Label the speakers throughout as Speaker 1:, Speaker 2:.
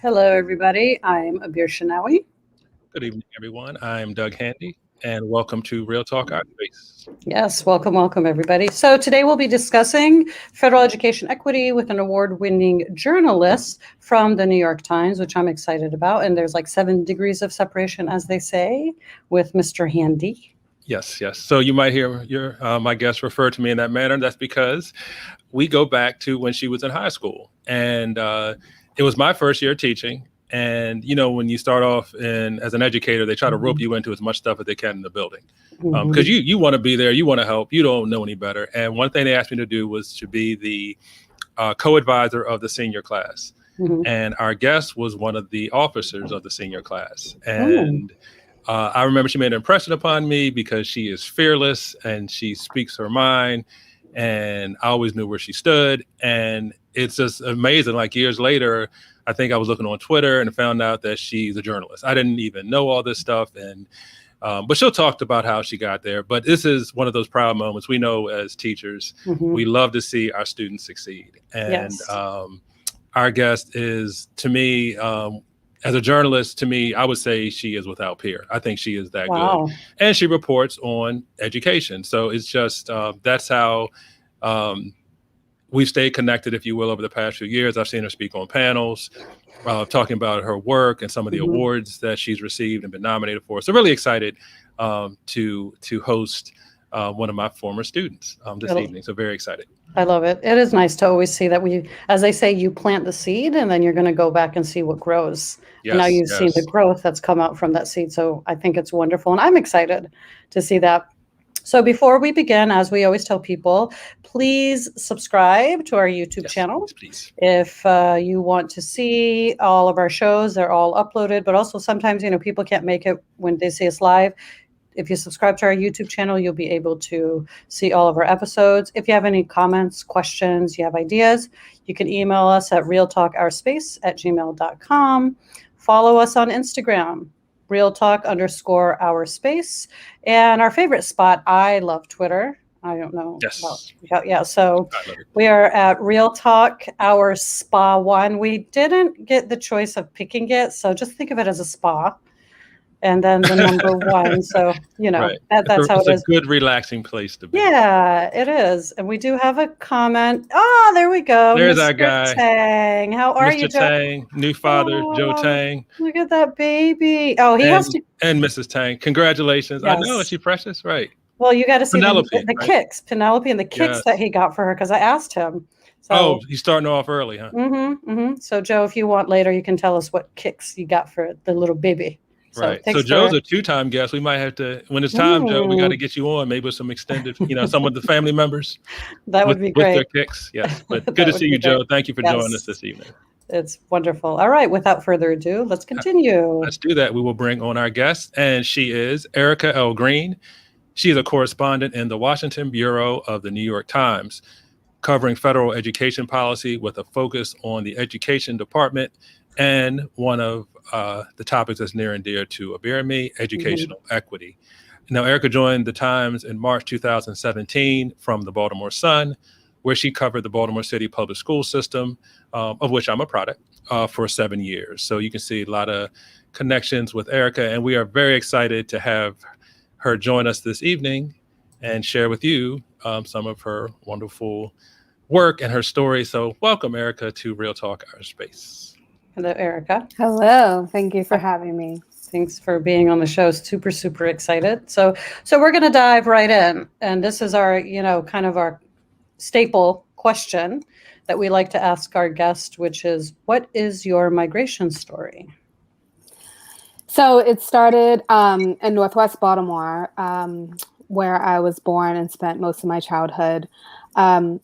Speaker 1: Hello, everybody. I'm Abir Shinawi.
Speaker 2: Good evening, everyone. I'm Doug Handy, and welcome to Real Talk Art Space.
Speaker 1: Yes, welcome, everybody. So today we'll be discussing federal education equity with an award-winning journalist from the New York Times, which I'm excited about. And there's like 7 degrees of separation, as they say, with Mr. Handy.
Speaker 2: Yes. So you might hear my guest refer to me in that manner. That's because we go back to when she was in high school, and it was my first year teaching. And when you start off as an educator, they try to rope you into as much stuff as they can in the building, because you want to be there, you want to help, you don't know any better. And one thing they asked me to do was to be the co-advisor of the senior class, and our guest was one of the officers of the senior class, and. I remember she made an impression upon me because she is fearless and she speaks her mind, and I always knew where she stood. And it's just amazing. Like years later, I think I was looking on Twitter and found out that she's a journalist. I didn't even know all this stuff. And but she'll talk about how she got there. But this is one of those proud moments. We know as teachers, we love to see our students succeed. And our guest is, to me, as a journalist, to me, I would say she is without peer. I think she is that good. And she reports on education. So it's just, that's how we've stayed connected, if you will, over the past few years. I've seen her speak on panels, talking about her work and some of the awards that she's received and been nominated for. So really excited to host one of my former students this evening. So very excited.
Speaker 1: I love it. It is nice to always see that as they say, you plant the seed and then you're going to go back and see what grows.
Speaker 2: Yes,
Speaker 1: and now you see the growth that's come out from that seed. So I think it's wonderful. And I'm excited to see that. So before we begin, as we always tell people, please subscribe to our YouTube channel.
Speaker 2: Please.
Speaker 1: If you want to see all of our shows, they're all uploaded. But also sometimes, people can't make it when they see us live. If you subscribe to our YouTube channel, you'll be able to see all of our episodes. If you have any comments, questions, you have ideas, you can email us at realtalkourspace@gmail.com. Follow us on Instagram, realtalk_ourspace. And our favorite spot, I love Twitter. I don't know. So we are at Real Talk Our Spa 1. We didn't get the choice of picking it, so just think of it as a spa. And then the number 1. So, that's how it is.
Speaker 2: It's a good, relaxing place to be.
Speaker 1: Yeah, it is. And we do have a comment. Oh, there we go.
Speaker 2: There's
Speaker 1: Mr.
Speaker 2: our guy.
Speaker 1: Tang. How are you, Joe?
Speaker 2: Tang, new father, Joe Tang.
Speaker 1: Look at that baby. Oh, has to.
Speaker 2: And Mrs. Tang. Congratulations.
Speaker 1: Yes.
Speaker 2: I know. Is she precious? Right.
Speaker 1: Well, you got to see the
Speaker 2: right?
Speaker 1: kicks. Penelope and the kicks that he got for her, because I asked him. So,
Speaker 2: he's starting off early, huh?
Speaker 1: So, Joe, if you want later, you can tell us what kicks you got for the little baby.
Speaker 2: Right. So Joe's a 2-time guest. We might have to, when it's time, Joe, we got to get you on, maybe with some extended, some of the family members.
Speaker 1: That would be great.
Speaker 2: With their kicks. Yes. But good to see you, Joe. Thank you for joining us this evening.
Speaker 1: It's wonderful. All right. Without further ado, let's continue.
Speaker 2: Let's do that. We will bring on our guest, and she is Erica L. Green. She is a correspondent in the Washington Bureau of the New York Times, covering federal education policy with a focus on the education department. And one of the topics that's near and dear to Abir and me, educational equity. Now, Erica joined the Times in March 2017 from the Baltimore Sun, where she covered the Baltimore City public school system, of which I'm a product, for 7 years. So you can see a lot of connections with Erica, and we are very excited to have her join us this evening and share with you some of her wonderful work and her story. So welcome, Erica, to Real Talk Our Space.
Speaker 1: Hello, Erica.
Speaker 3: Hello. Thank you for having me.
Speaker 1: Thanks for being on the show. Super, super excited. So we're going to dive right in. And this is our, kind of our staple question that we like to ask our guest, which is, what is your migration story?
Speaker 3: So it started in Northwest Baltimore, where I was born and spent most of my childhood. I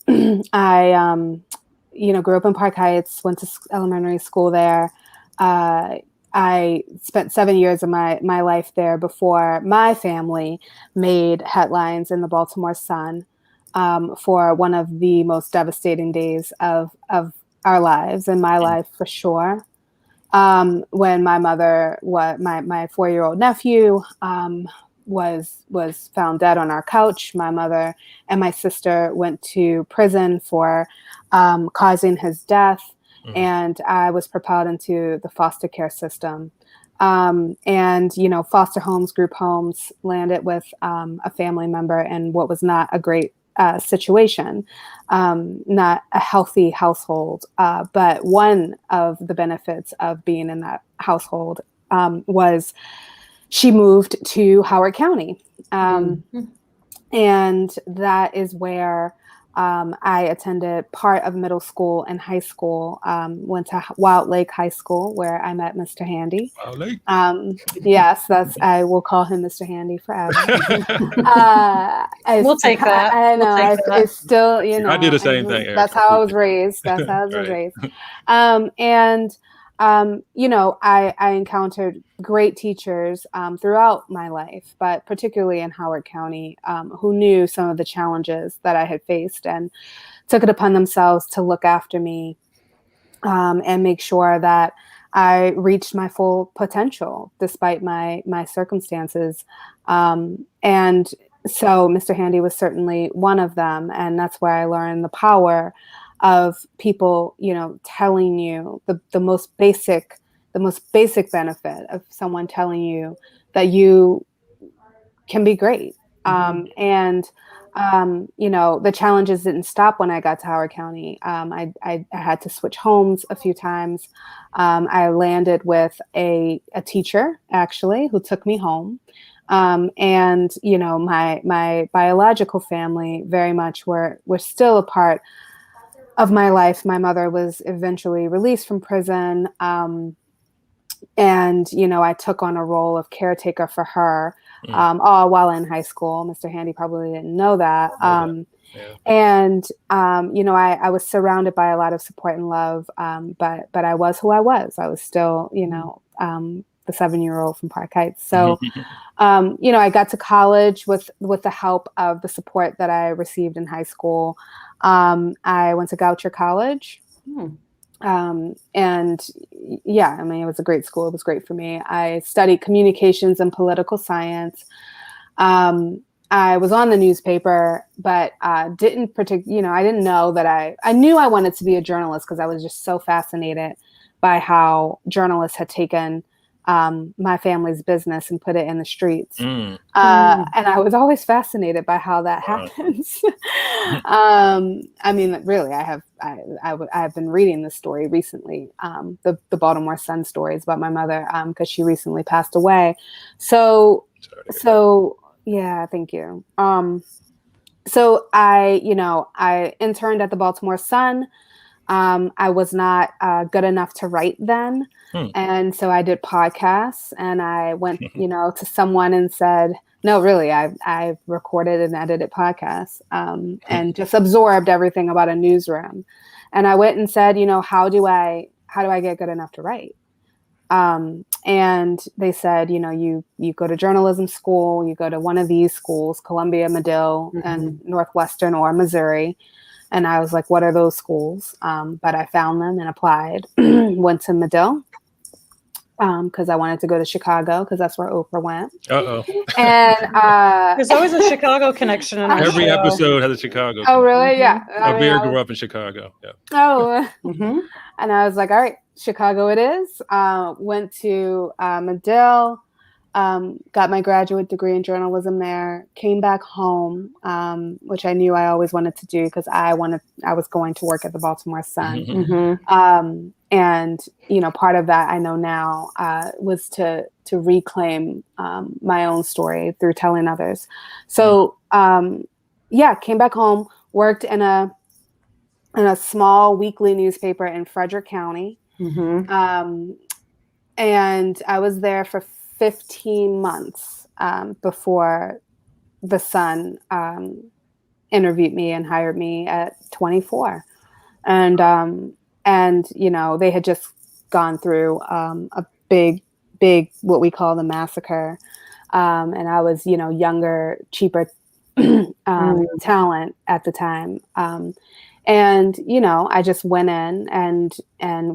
Speaker 3: grew up in Park Heights, went to elementary school there. I spent 7 years of my life there before my family made headlines in the Baltimore Sun for one of the most devastating days of our lives, and my life for sure. When my mother, my 4-year-old nephew, was found dead on our couch. My mother and my sister went to prison for causing his death. and I was propelled into the foster care system. And, you know, foster homes, group homes, landed with a family member in what was not a great situation, not a healthy household. But one of the benefits of being in that household was she moved to Howard County. And that is where I attended part of middle school and high school, went to Wild Lake High School where I met Mr. Handy.
Speaker 2: Wild Lake?
Speaker 3: Yes, I will call him Mr. Handy forever.
Speaker 1: We'll take that.
Speaker 3: I know. It's still, you know.
Speaker 2: I do the same thing, Eric.
Speaker 3: That's how I was raised. That's how I was raised. You know, I encountered great teachers throughout my life, but particularly in Howard County, who knew some of the challenges that I had faced and took it upon themselves to look after me and make sure that I reached my full potential despite my circumstances. And so Mr. Handy was certainly one of them. And that's where I learned the power of people, you know, telling you the most basic benefit of someone telling you that you can be great. You know, the challenges didn't stop when I got to Howard County. I had to switch homes a few times. I landed with a teacher actually who took me home. And, you know, my biological family very much were still a part of my life. My mother was eventually released from prison. And, you know, I took on a role of caretaker for her all while in high school. Mr. Handy probably didn't know that. And, you know, I was surrounded by a lot of support and love, but I was who I was. I was still, you know, the 7-year-old from Park Heights. So, you know, I got to college with the help of the support that I received in high school. I went to Goucher College. And yeah, I mean, it was a great school. It was great for me. I studied communications and political science. I was on the newspaper, but didn't you know, I didn't know that I knew I wanted to be a journalist because I was just so fascinated by how journalists had taken my family's business and put it in the streets. And I was always fascinated by how that happens. I mean, really, I have been reading this story recently, the Baltimore Sun stories about my mother, because she recently passed away. So yeah, thank you. So I interned at the Baltimore Sun. I was not good enough to write then. And so I did podcasts, and I went, you know, to someone and said, no, really, I've recorded and edited podcasts, and just absorbed everything about a newsroom. And I went and said, you know, how do I get good enough to write? And they said, you know, you go to journalism school, you go to one of these schools, Columbia, Medill, and Northwestern or Missouri. And I was like, what are those schools? But I found them and applied, went to Medill, because I wanted to go to Chicago because that's where Oprah went. And
Speaker 1: there's always a Chicago connection in our
Speaker 2: every
Speaker 1: show.
Speaker 2: Episode has a Chicago.
Speaker 3: Oh, really? Yeah.
Speaker 2: My beer grew up in Chicago. Yeah.
Speaker 3: Oh. And I was like, all right, Chicago it is. Went to Medill, got my graduate degree in journalism there, came back home, which I knew I always wanted to do because I was going to work at the Baltimore Sun. And, you know, part of that I know now was to reclaim my own story through telling others. So, came back home, worked in a small weekly newspaper in Frederick County. And I was there for 15 months before the Sun interviewed me and hired me at 24. And, you know, they had just gone through a big, what we call the massacre. And I was, you know, younger, cheaper talent at the time. And, you know, I just went in and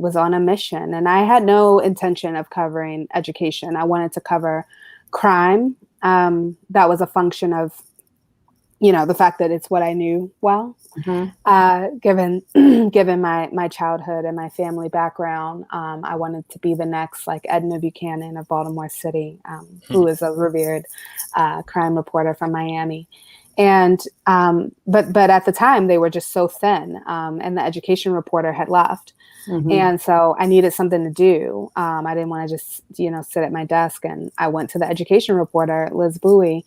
Speaker 3: was on a mission. And I had no intention of covering education. I wanted to cover crime. That was a function of the fact that it's what I knew well, given my childhood and my family background. I wanted to be the next like Edna Buchanan of Baltimore City, who is a revered crime reporter from Miami. And but at the time they were just so thin, and the education reporter had left. And so I needed something to do. I didn't want to just, sit at my desk. And I went to the education reporter, Liz Bowie,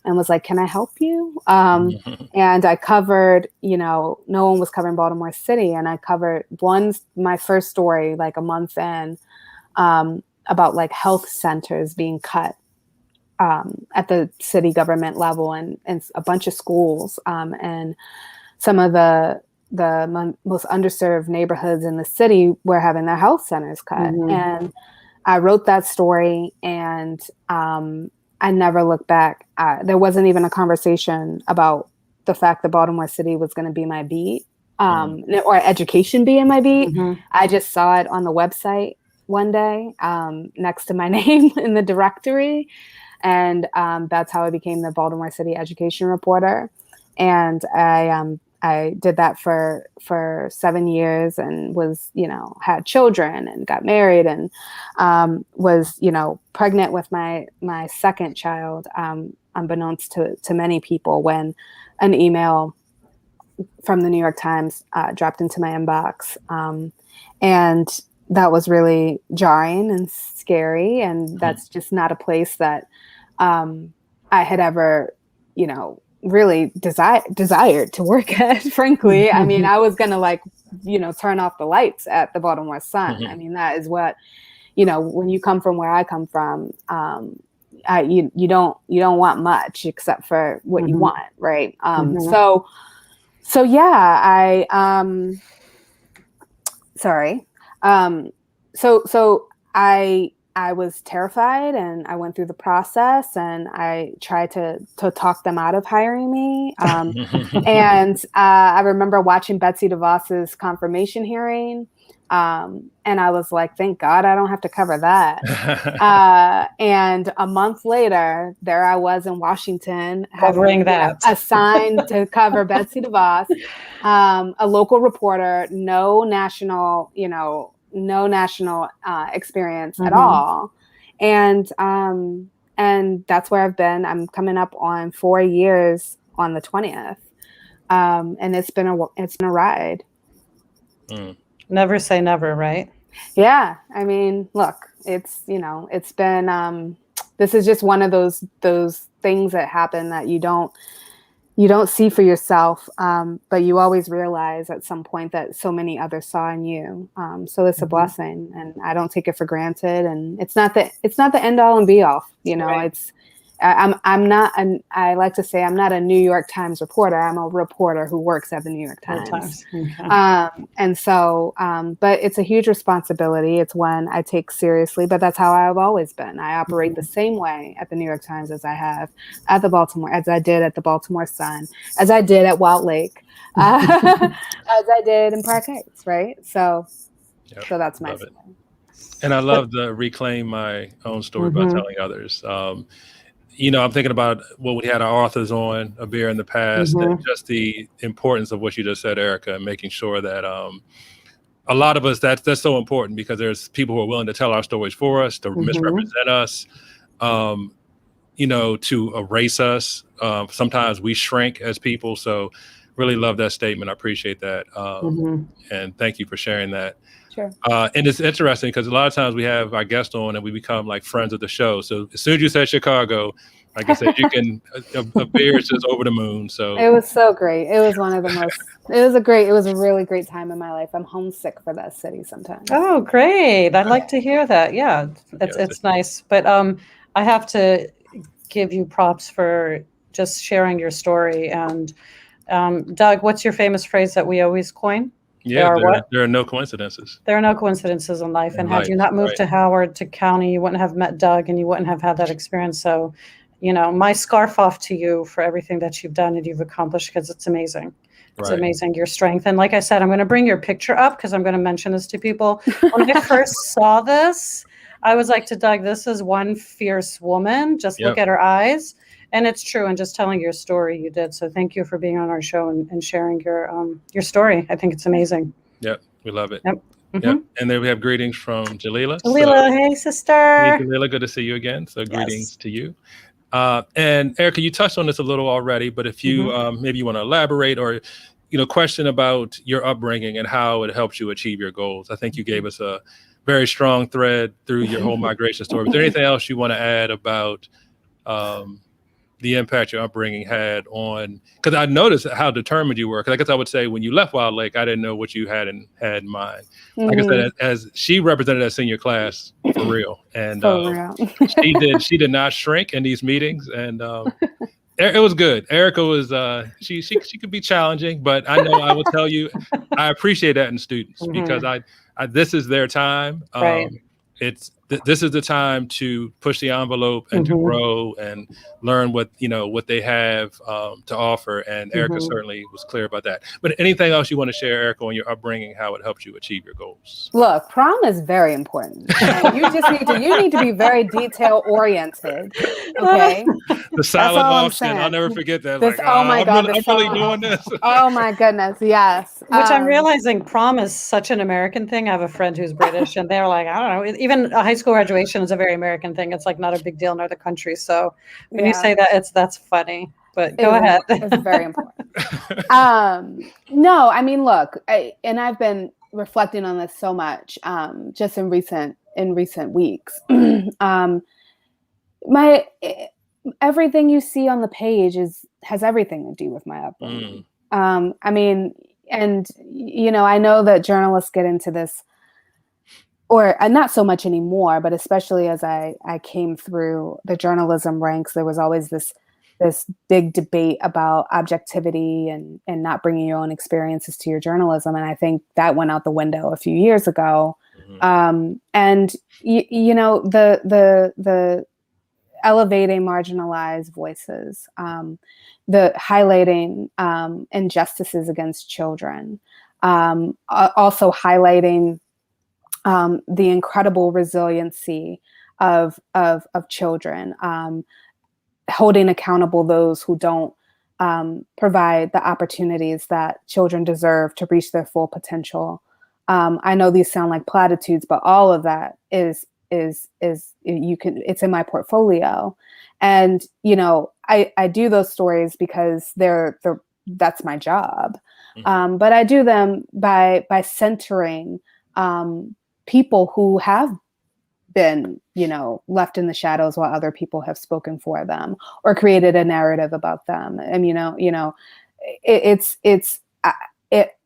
Speaker 3: and was like, can I help you? And I covered, no one was covering Baltimore City. And I covered my first story, like a month in, about like health centers being cut at the city government level, and a bunch of schools, and some of the most underserved neighborhoods in the city were having their health centers cut. And I wrote that story, and I never looked back. There wasn't even a conversation about the fact that Baltimore City was going to be my beat, or education being my beat. I just saw it on the website one day, next to my name in the directory. And that's how I became the Baltimore City education reporter. And I did that for 7 years, and was, had children and got married, and was, pregnant with my second child, unbeknownst to many people, when an email from the New York Times dropped into my inbox. And that was really jarring and scary. And that's just not a place that I had ever, really desired to work at, frankly. I mean, I was going to turn off the lights at the Baltimore Sun. I mean, that is what, when you come from where I come from, you don't want much except for what you want. Right. So yeah, I was terrified, and I went through the process, and I tried to talk them out of hiring me. And I remember watching Betsy DeVos's confirmation hearing. And I was like, thank God I don't have to cover that. And a month later, there I was in Washington,
Speaker 1: covering that,
Speaker 3: assigned to cover Betsy DeVos, a local reporter, no national experience at all. And that's where I've been. I'm coming up on 4 years on the 20th. And it's been a ride.
Speaker 1: Never say never, right?
Speaker 3: Yeah. I mean, look, it's been, this is just one of those things that happen that you don't see for yourself, but you always realize at some point that so many others saw in you. So it's a blessing, and I don't take it for granted. And it's not the end all and be all. Right. I like to say I'm not a New York Times reporter. I'm a reporter who works at the New York Times. And so, but it's a huge responsibility. It's one I take seriously, but that's how I've always been. I operate the same way at the New York Times as I have at as I did at the Baltimore Sun, as I did at Walt Lake, as I did in Park Heights. Right. So that's my story.
Speaker 2: And I love the reclaim my own story by telling others. I'm thinking about what we had our authors on a beer in the past, and just the importance of what you just said, Erica, and making sure that a lot of us, that's so important, because there's people who are willing to tell our stories for us, to misrepresent us, to erase us. Sometimes we shrink as people. So really love that statement. I appreciate that. And thank you for sharing that.
Speaker 3: Sure.
Speaker 2: And it's interesting because a lot of times we have our guests on and we become like friends of the show. So as soon as you said Chicago, like I said, you can, a beer is just over the moon. So
Speaker 3: it was so great. It was one of the most, it was a really great time in my life. I'm homesick for that city sometimes.
Speaker 1: Oh, great. I'd like to hear that. Yeah, it's nice. But I have to give you props for just sharing your story. And Doug, what's your famous phrase that we always coin?
Speaker 2: Yeah, there are no coincidences.
Speaker 1: There are no coincidences in life. And had you not moved to Howard, to county, you wouldn't have met Doug, and you wouldn't have had that experience. So, my scarf off to you for everything that you've done and you've accomplished, because it's amazing. It's amazing, your strength. And like I said, I'm going to bring your picture up because I'm going to mention this to people. When I first saw this, I was like to Doug, this is one fierce woman. Just look at her eyes. And it's true. And just telling your story, you did. So thank you for being on our show and sharing your story. I think it's amazing.
Speaker 2: Yep, we love it.
Speaker 1: Yep.
Speaker 2: Yep. And then we have greetings from Jalila.
Speaker 1: Jalila, hey sister.
Speaker 2: Hey Jalila, good to see you again. So greetings to you. And Erica, you touched on this a little already, but if you maybe you want to elaborate or question about your upbringing and how it helps you achieve your goals. I think you gave us a very strong thread through your whole migration story. Is there anything else you want to add about the impact your upbringing had on, because I noticed how determined you were. Because I guess I would say when you left Wild Lake, I didn't know what you had in mind. Like I said, as she represented that senior class for real, and she did not shrink in these meetings, and it was good. Erica was she could be challenging, but I know I will tell you, I appreciate that in students because I this is their time. This is the time to push the envelope and to grow and learn what they have to offer. And Erica certainly was clear about that. But anything else you want to share, Erica, on your upbringing, how it helped you achieve your goals?
Speaker 3: Look, prom is very important. You need to be very detail oriented. Okay.
Speaker 2: The silent auction. I'll never forget that.
Speaker 3: God,
Speaker 2: I'm really doing this.
Speaker 3: Oh my goodness. Yes.
Speaker 1: Which I'm realizing prom is such an American thing. I have a friend who's British and they're like, I don't know, even a high school graduation is a very American thing. It's like not a big deal in other countries. So when you say that, that's funny. But go ahead.
Speaker 3: It's very important. No, I mean, look, I've been reflecting on this so much just in recent weeks. Everything you see on the page has everything to do with my upbringing. I mean, and I know that journalists get into this, or not so much anymore, but especially as I came through the journalism ranks, there was always this big debate about objectivity and not bringing your own experiences to your journalism. And I think that went out the window a few years ago. And the elevating marginalized voices, the highlighting injustices against children, also highlighting the incredible resiliency of children, holding accountable those who don't provide the opportunities that children deserve to reach their full potential. I know these sound like platitudes, but all of that is it's in my portfolio. And, I do those stories because that's my job. But I do them by centering people who have been, left in the shadows while other people have spoken for them or created a narrative about them. And,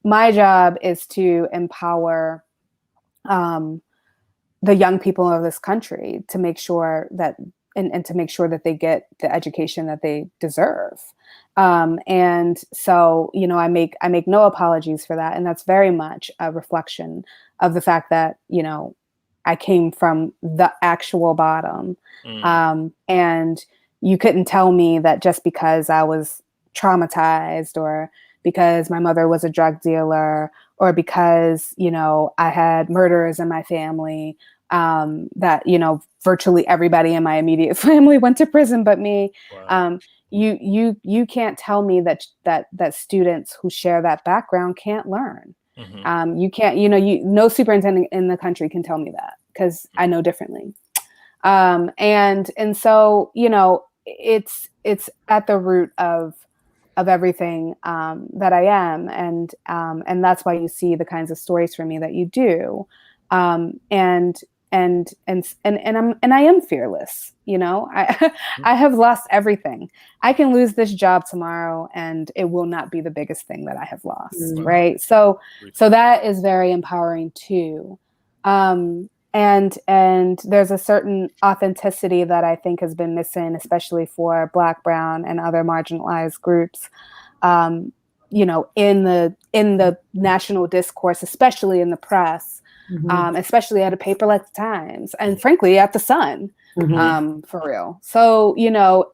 Speaker 3: my job is to empower the young people of this country to make sure that, and to make sure that they get the education that they deserve. And so, I make no apologies for that. And that's very much a reflection of the fact that, I came from the actual bottom. And you couldn't tell me that just because I was traumatized or because my mother was a drug dealer or because, I had murderers in my family, that, virtually everybody in my immediate family went to prison but me. Wow. You can't tell me that students who share that background can't learn. You can't, no superintendent in the country can tell me that because I know differently. And so, it's at the root of everything that I am. And that's why you see the kinds of stories from me that you do. And I am fearless. I have lost everything. I can lose this job tomorrow and it will not be the biggest thing that I have lost. Right. So that is very empowering too. And there's a certain authenticity that I think has been missing, especially for Black, Brown, and other marginalized groups, in the national discourse, especially in the press, especially at a paper like the Times, and frankly at the Sun, for real. So,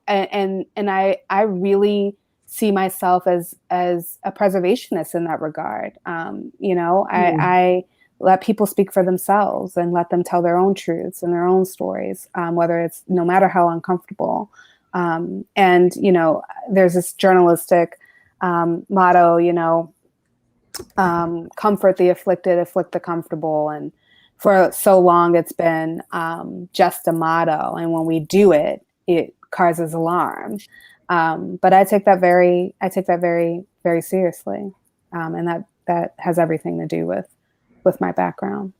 Speaker 3: and I really see myself as a preservationist in that regard. I let people speak for themselves and let them tell their own truths and their own stories, whether it's no matter how uncomfortable. And, there's this journalistic motto, comfort the afflicted, afflict the comfortable. And for so long, it's been just a motto. And when we do it, it causes alarm. But I take that very, very seriously. And that has everything to do with my background.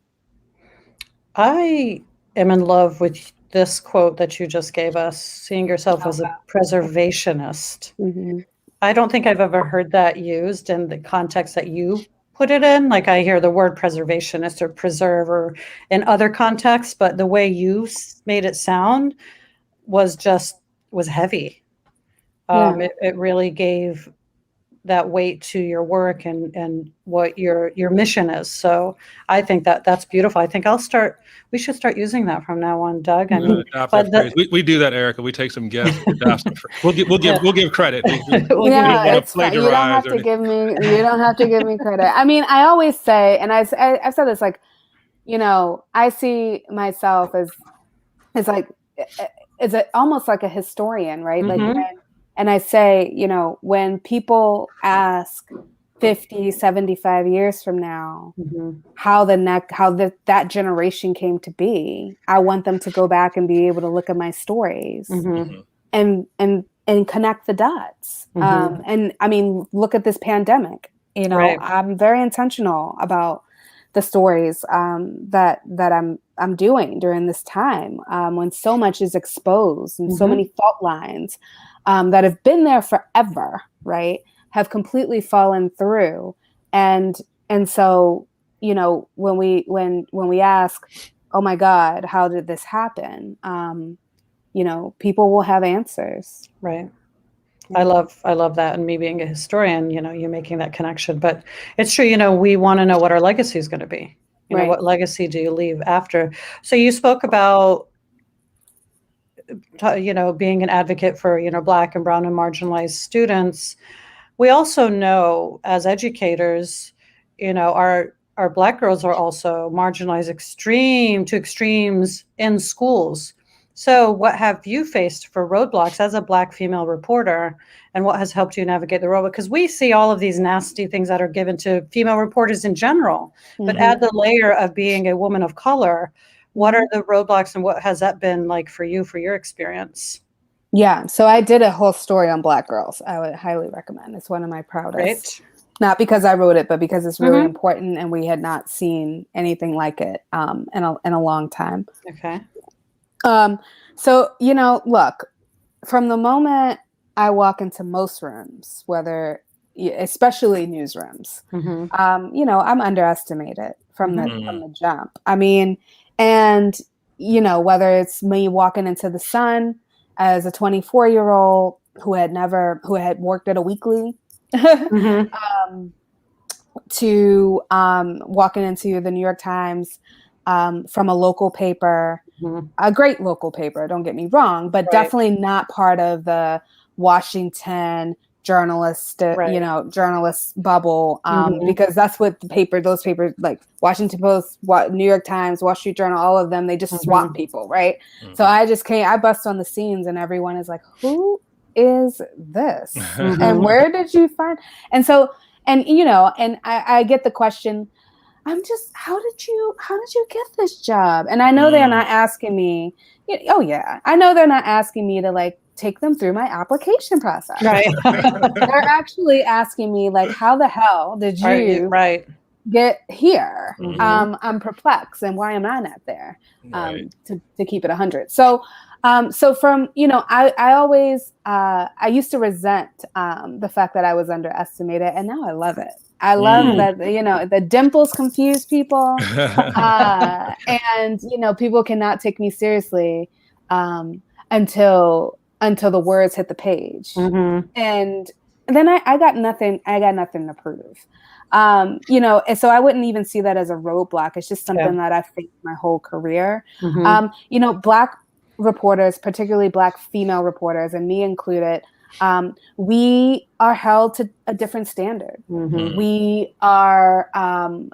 Speaker 1: I am in love with this quote that you just gave us, seeing yourself as a preservationist.
Speaker 3: Mm-hmm.
Speaker 1: I don't think I've ever heard that used in the context that you put it in. Like I hear the word preservationist or preserve or in other contexts, but the way you made it sound was heavy. It really gave that weight to your work and what your mission is. So I think that's beautiful. I think we should start using that from now on, Doug. I mean,
Speaker 2: we do that, Erica. We take some guests. We'll give credit.
Speaker 3: It's fine. You don't have to give me credit. I mean, I always say, and I've said this, like, I see myself as almost like a historian, right?
Speaker 1: Mm-hmm.
Speaker 3: Like and I say, when people ask 50, 75 years from now,
Speaker 1: mm-hmm.
Speaker 3: how that generation came to be, I want them to go back and be able to look at my stories
Speaker 1: mm-hmm.
Speaker 3: and connect the dots.
Speaker 1: Mm-hmm.
Speaker 3: And I mean, look at this pandemic.
Speaker 1: Right.
Speaker 3: I'm very intentional about the stories that I'm doing during this time when so much is exposed and so many fault lines that have been there forever, right, have completely fallen through. And so, when we ask, oh my God, how did this happen? People will have answers.
Speaker 1: Right. Yeah. I love that. And me being a historian, you making that connection, but it's true. We want to know what our legacy is going to be.
Speaker 3: Right.
Speaker 1: What legacy do you leave after? So you spoke about, being an advocate for, Black and brown and marginalized students. We also know as educators, our Black girls are also marginalized to extremes in schools. So what have you faced for roadblocks as a Black female reporter, and what has helped you navigate the roadblock? Because we see all of these nasty things that are given to female reporters in general, but add the layer of being a woman of color. What are the roadblocks and what has that been like for you, for your experience?
Speaker 3: Yeah, so I did a whole story on Black girls. I would highly recommend. It's one of my proudest.
Speaker 1: Right.
Speaker 3: Not because I wrote it, but because it's really important, and we had not seen anything like it in a long time.
Speaker 1: Okay.
Speaker 3: So, look, from the moment I walk into most rooms, especially newsrooms, I'm underestimated from the jump. I mean, and, whether it's me walking into the Sun as a 24-year-old who had worked at a weekly, to walking into the New York Times from a local paper, a great local paper, don't get me wrong, but definitely not part of the Washington journalist bubble, because that's what those papers like Washington Post, New York Times, Wall Street Journal, all of them, they just swap people, right? So I bust on the scenes and everyone is like, who is this? And where did you find? And so, and I get the question, how did you get this job? And I know they're not asking me, I know they're not asking me to like take them through my application process.
Speaker 1: Right.
Speaker 3: They're actually asking me like, how the hell did you get here? I'm perplexed, and why am I not there? To keep it 100. So from, I always, I used to resent the fact that I was underestimated, and now I love it. I love that, the dimples confuse people, and, people cannot take me seriously until the words hit the page. And then I got nothing to prove. And so I wouldn't even see that as a roadblock. It's just something that I've faced my whole career. Black reporters, particularly Black female reporters, and me included, we are held to a different standard. We are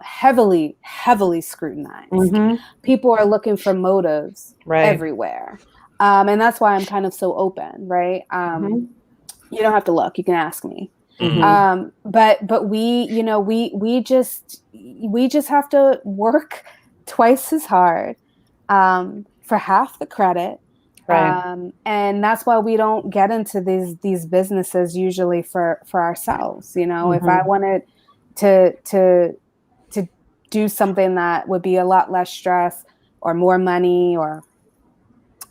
Speaker 3: heavily, heavily scrutinized. People are looking for motives everywhere. And that's why I'm kind of so open, right? You don't have to look, you can ask me. But we, you know, we just have to work twice as hard for half the credit.
Speaker 1: Right.
Speaker 3: And that's why we don't get into these businesses usually for ourselves. You know, if I wanted to do something that would be a lot less stress or more money or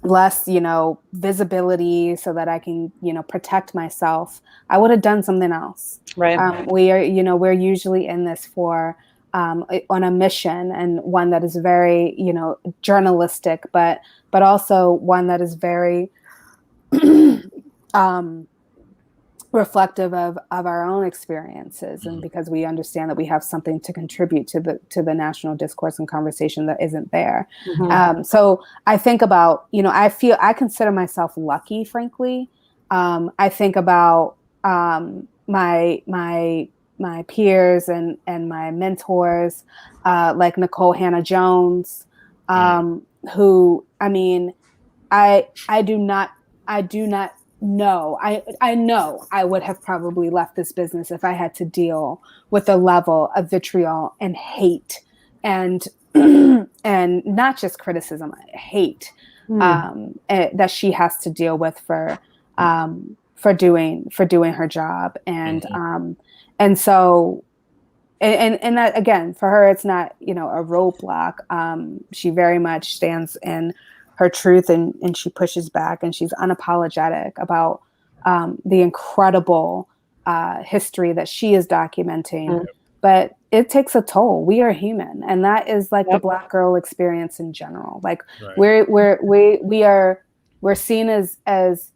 Speaker 3: less, you know, visibility so that I can, you know, protect myself, I would have done something else.
Speaker 1: Right.
Speaker 3: We are, you know, we're usually in this for on a mission, and one that is very, you know, journalistic, but also one that is very reflective of our own experiences, and because we understand that we have something to contribute to the national discourse and conversation that isn't there. So I think about, you know, I consider myself lucky, frankly. I think about my peers and my mentors, like Nicole Hannah-Jones, who, I mean, I do not know. I know I would have probably left this business if I had to deal with the level of vitriol and hate and and not just criticism, hate that she has to deal with for doing her job. And so and that, again, for her, it's not, you know, a roadblock. She very much stands in her truth, and she pushes back, and she's unapologetic about the incredible history that she is documenting. But it takes a toll. We are human, and that is like the Black girl experience in general. Like we're seen as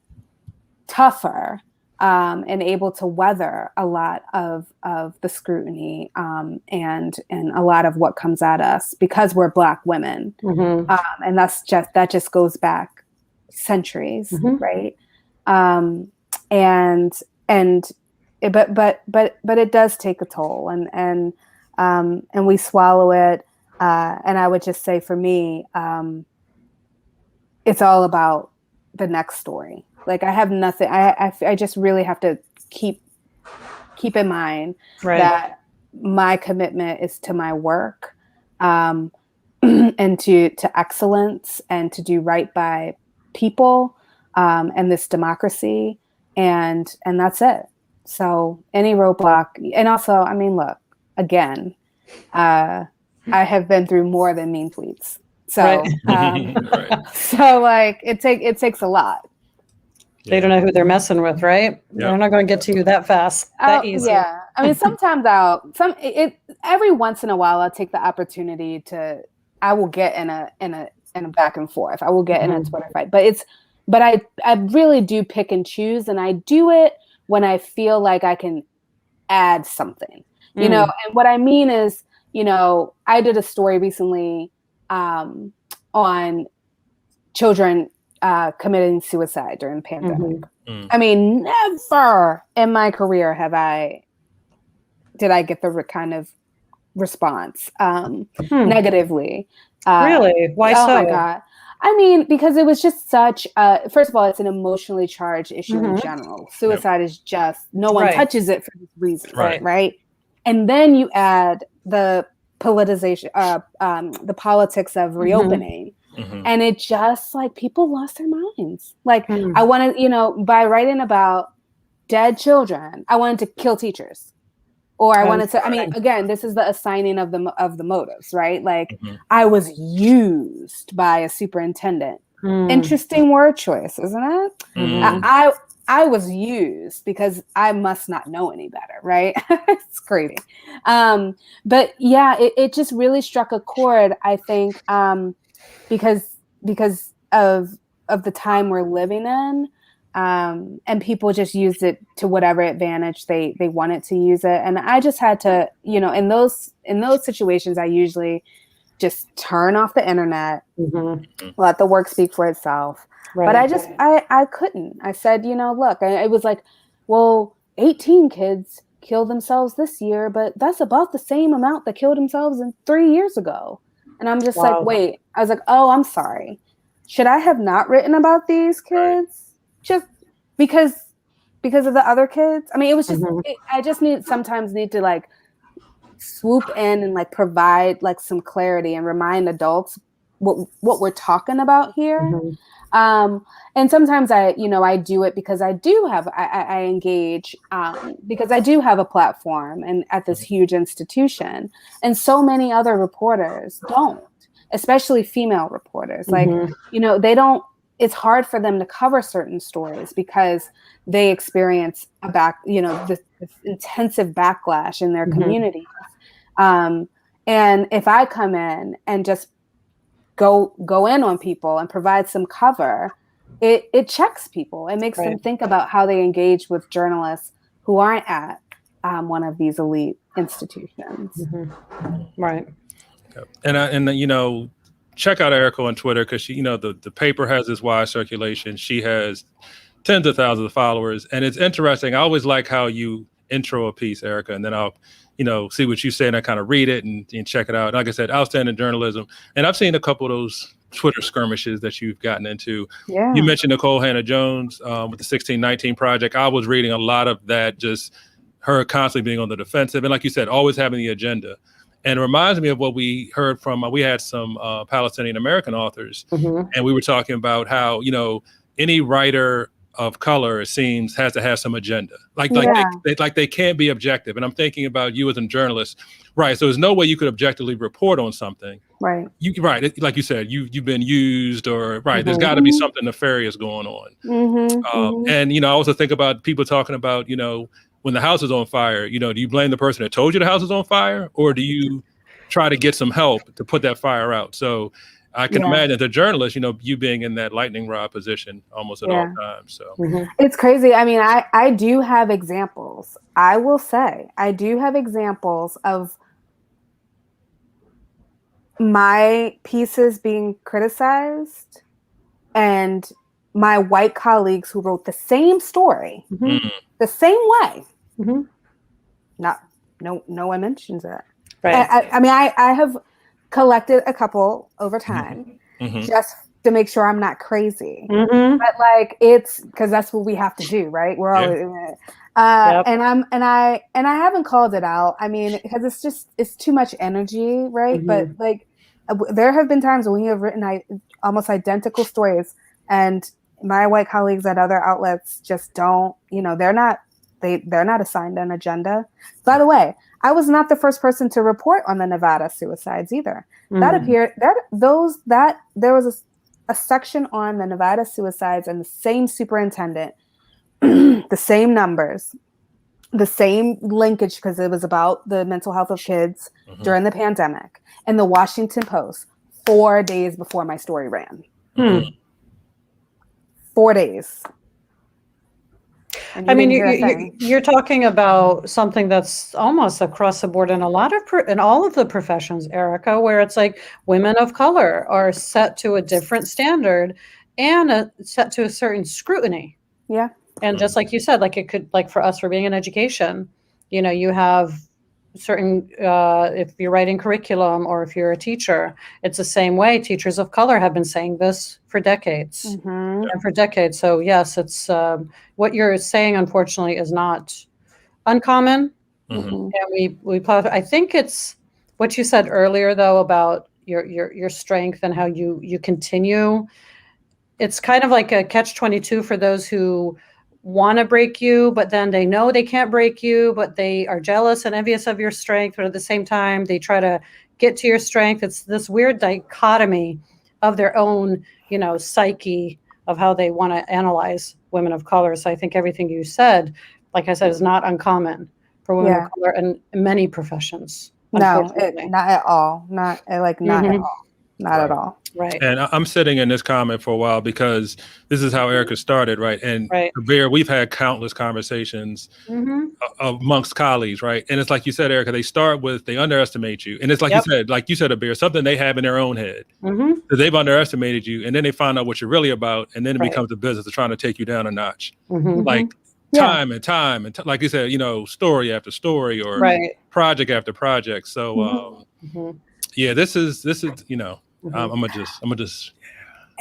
Speaker 3: tougher and able to weather a lot of the scrutiny and a lot of what comes at us because we're Black women. And that just goes back centuries, right? But it does take a toll, and we swallow it. And I would just say, for me, it's all about the next story. Like, I have nothing. I just really have to keep in mind that my commitment is to my work, and to excellence, and to do right by people, and this democracy, and that's it. So any roadblock, and also, I mean, look, again, I have been through more than mean tweets. So, so like it takes a lot.
Speaker 1: They don't know who they're messing with, right? They're not going to get to you that fast, that easy.
Speaker 3: Yeah, I mean, sometimes every once in a while, I'll take the opportunity I will get in a back and forth. I will get in a Twitter fight, but I really do pick and choose, and I do it when I feel like I can add something, you know. And what I mean is, you know, I did a story recently on children committing suicide during the pandemic. I mean, never in my career did I get the kind of response negatively.
Speaker 1: Really? Why so?
Speaker 3: Oh my God. I mean, because it was just such first of all, it's an emotionally charged issue in general. Suicide is just, no one touches it for this reason, right? And then you add the politicization, the politics of reopening. And it just, like, people lost their minds. Like, I wanted, you know, by writing about dead children, I wanted to kill teachers, or I wanted to. I mean, again, this is the assigning of the motives, right? Like, I was used by a superintendent. Interesting word choice, isn't it? I was used because I must not know any better, right? It's crazy. But yeah, it just really struck a chord, I think. Because of the time we're living in, and people just used it to whatever advantage they wanted to use it. And I just had to, you know, in those situations, I usually just turn off the internet, let the work speak for itself. But I couldn't. I said, you know, look, it was like, well, 18 kids killed themselves this year, but that's about the same amount that killed themselves 3 years ago. And I'm just like, wait. I was like, oh, I'm sorry. should I have not written about these kids just because of the other kids? I mean, it was just, I just sometimes need to like swoop in and like provide like some clarity and remind adults what we're talking about here. And sometimes I do it because I engage because I do have a platform and at this huge institution, and so many other reporters don't, especially female reporters. Like, they don't, it's hard for them to cover certain stories because they experience this intensive backlash in their communities. And if I come in and just go in on people and provide some cover, it checks people. It makes them think about how they engage with journalists who aren't at one of these elite institutions.
Speaker 1: Right.
Speaker 2: And check out Erica on Twitter, because she, the paper has this wide circulation. She has tens of thousands of followers, and it's interesting. I always like how you intro a piece, Erica, and then I'll see what you say, and I kind of read it and check it out. And like I said, outstanding journalism. And I've seen a couple of those Twitter skirmishes that you've gotten into. Yeah. You mentioned Nicole Hannah-Jones with the 1619 Project. I was reading a lot of that, just her constantly being on the defensive. And like you said, always having the agenda. And it reminds me of what we heard from, we had some Palestinian American authors, and we were talking about how, any writer of color, it seems, has to have some agenda. They can't be objective. And I'm thinking about you as a journalist, right? So there's no way you could objectively report on something.
Speaker 3: Right.
Speaker 2: Like you said, you've been used, or there's got to be something nefarious going on. And I also think about people talking about, when the house is on fire, do you blame the person that told you the house is on fire, or do you try to get some help to put that fire out? So I can imagine the journalist, you being in that lightning rod position almost at all times. So
Speaker 3: it's crazy. I mean, I do have examples. I will say I do have examples of my pieces being criticized and my white colleagues who wrote the same story the same way. No one mentions that. Right. I mean, I have collected a couple over time just to make sure I'm not crazy. But like, it's because that's what we have to do, right? We're always and I haven't called it out. I mean, because it's too much energy, right? But like, there have been times when we have written almost identical stories, and my white colleagues at other outlets just don't, they're not assigned an agenda. By the way, I was not the first person to report on the Nevada suicides either. That appeared there was a section on the Nevada suicides, and the same superintendent, the same numbers, the same linkage, because it was about the mental health of kids during the pandemic, and the Washington Post 4 days before my story ran. 4 days.
Speaker 1: I mean, you're talking about something that's almost across the board in in all of the professions, Erica, where it's like women of color are set to a different standard and set to a certain scrutiny.
Speaker 3: Yeah.
Speaker 1: And just like you said, like it could, like for us, for being in education, you have certain, if you're writing curriculum or if you're a teacher, it's the same way. Teachers of color have been saying this for decades and for decades. So yes, it's what you're saying, unfortunately, is not uncommon. And I think it's what you said earlier, though, about your strength and how you continue. It's kind of like a catch-22 for those who want to break you, but then they know they can't break you, but they are jealous and envious of your strength. But at the same time, they try to get to your strength. It's this weird dichotomy of their own, psyche of how they want to analyze women of color. So I think everything you said, like I said, is not uncommon for women of color in many professions.
Speaker 3: No, not at all. Not at all. Not at all.
Speaker 1: Right.
Speaker 2: And I'm sitting in this comment for a while because this is how Erica started, right? And Kabir, we've had countless conversations amongst colleagues, right? And it's like you said, Erica, they start with, they underestimate you. And it's like you said, Kabir, something they have in their own head. So they've underestimated you, and then they find out what you're really about, and then it becomes a business of trying to take you down a notch. Like time and time, and like you said, story after story or project after project. So yeah, this is I'm gonna just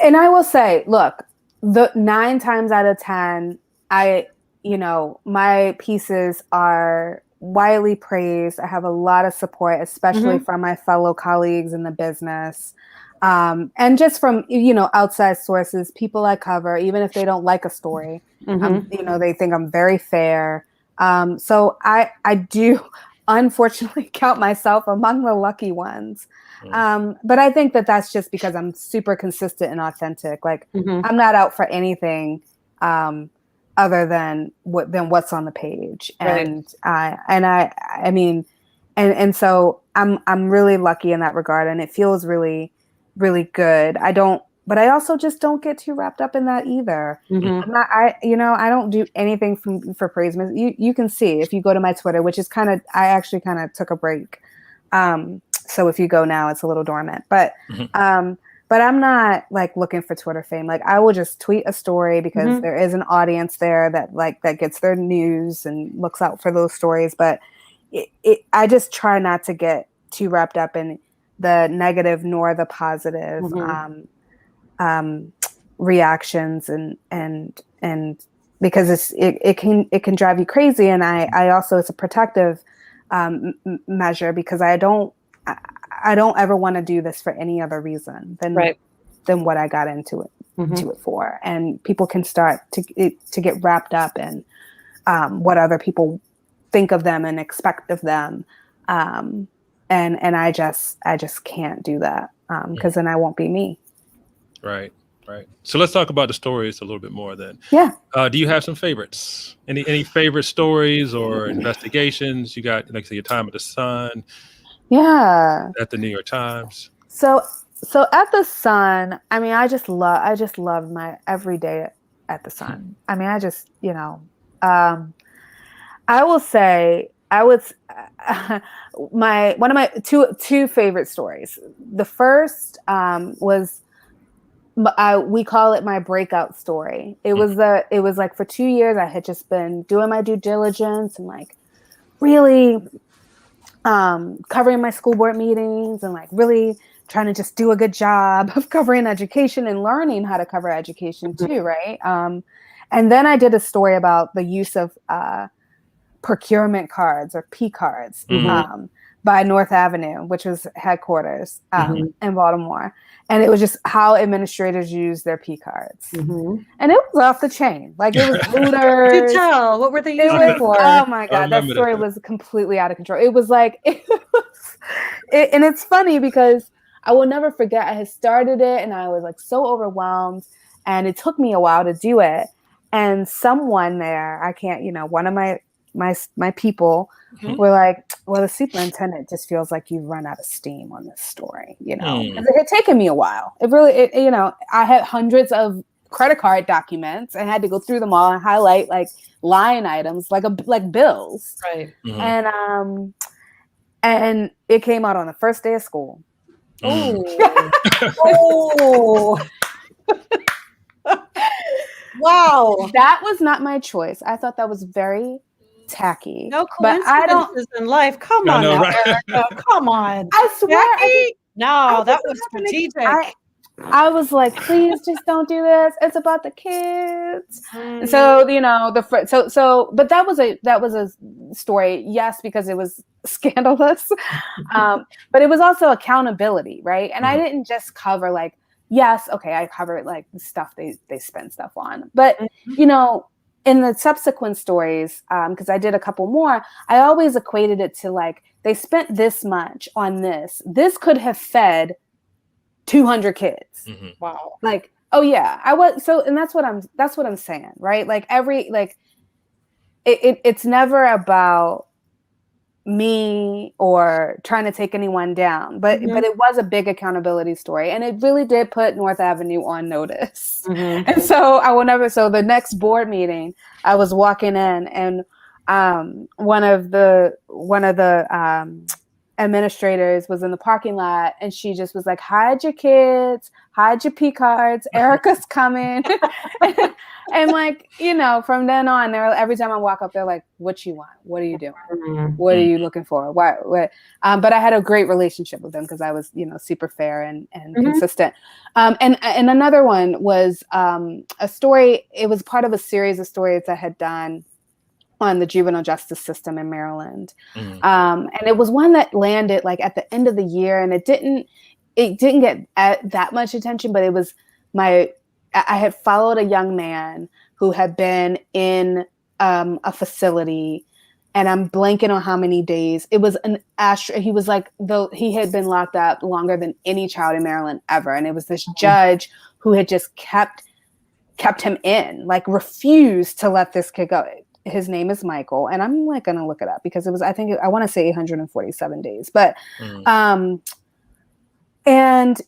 Speaker 3: And I will say, look, the 9 times out of 10, my pieces are widely praised. I have a lot of support, especially from my fellow colleagues in the business. And just from, outside sources, people I cover, even if they don't like a story, they think I'm very fair. So I do unfortunately count myself among the lucky ones. But I think that that's just because I'm super consistent and authentic. Like I'm not out for anything other than what's on the page. And and so I'm really lucky in that regard, and it feels really, really good. But I also just don't get too wrapped up in that either. I don't do anything for praise. You can see if you go to my Twitter, which is I actually kind of took a break. So if you go now, it's a little dormant, but I'm not like looking for Twitter fame. Like I will just tweet a story because there is an audience there that gets their news and looks out for those stories. But I just try not to get too wrapped up in the negative nor the positive reactions and because it can drive you crazy. And I also, it's a protective measure because I don't ever want to do this for any other reason than what I got into it for. And people can start to get wrapped up in what other people think of them and expect of them. And I just can't do that because then I won't be me. Right.
Speaker 2: So let's talk about the stories a little bit more then.
Speaker 3: Yeah.
Speaker 2: Do you have some favorites? Any favorite stories or investigations? You got, like, say, your time at the Sun.
Speaker 3: Yeah.
Speaker 2: At the New York Times.
Speaker 3: So at the Sun, I mean, I just love my every day at the Sun. I mean, I just, I will say one of my two favorite stories. The first was we call it my breakout story. It was like for 2 years I had just been doing my due diligence and like really covering my school board meetings and like really trying to just do a good job of covering education and learning how to cover education too, right? And then I did a story about the use of procurement cards or P cards by North Avenue, which was headquarters in Baltimore. And it was just how administrators use their P cards. And it was off the chain. Like it was looters.
Speaker 1: Do tell. What were they using for?
Speaker 3: Oh my God. That story was completely out of control. It was like, and it's funny because I will never forget, I had started it and I was like so overwhelmed and it took me a while to do it. And someone there, I can't, one of my people were like, well, the superintendent just feels like you've run out of steam on this story, because it had taken me a while. I had hundreds of credit card documents. I had to go through them all and highlight like line items, like bills.
Speaker 1: Right.
Speaker 3: And it came out on the first day of school.
Speaker 1: Oh. Wow.
Speaker 3: That was not my choice. I thought that was very tacky.
Speaker 1: No coincidences in life. Come on now,
Speaker 2: right?
Speaker 1: Erica. Come on.
Speaker 3: I swear.
Speaker 1: That was strategic.
Speaker 3: I was like, please just don't do this. It's about the kids. So, but that was a story. Yes, because it was scandalous. But it was also accountability, right? And I didn't just cover like, yes, okay, I covered like the stuff they spend stuff on. But, in the subsequent stories, because I did a couple more, I always equated it to like, they spent this much on this. This could have fed 200 kids.
Speaker 1: Wow.
Speaker 3: Like, oh yeah, I was so, and that's what I'm saying, right? Like it's never about me or trying to take anyone down, but it was a big accountability story, and it really did put North Avenue on notice. And so so the next board meeting, I was walking in, and one of the administrators was in the parking lot, and she just was like, hide your kids, hide your P cards, Erica's coming. And like, from then on, every time I walk up, they're like, what you want? What are you doing? What are you looking for? What? But I had a great relationship with them because I was, super fair and consistent. And another one was a story. It was part of a series of stories I had done on the juvenile justice system in Maryland. And it was one that landed like at the end of the year, and it didn't get that much attention, but it was I had followed a young man who had been in a facility, and I'm blanking on how many days. It was he was like, though he had been locked up longer than any child in Maryland ever. And it was this judge who had just kept him in, like refused to let this kid go. His name is Michael, and I'm like going to look it up because it was, I want to say 847 days, but, and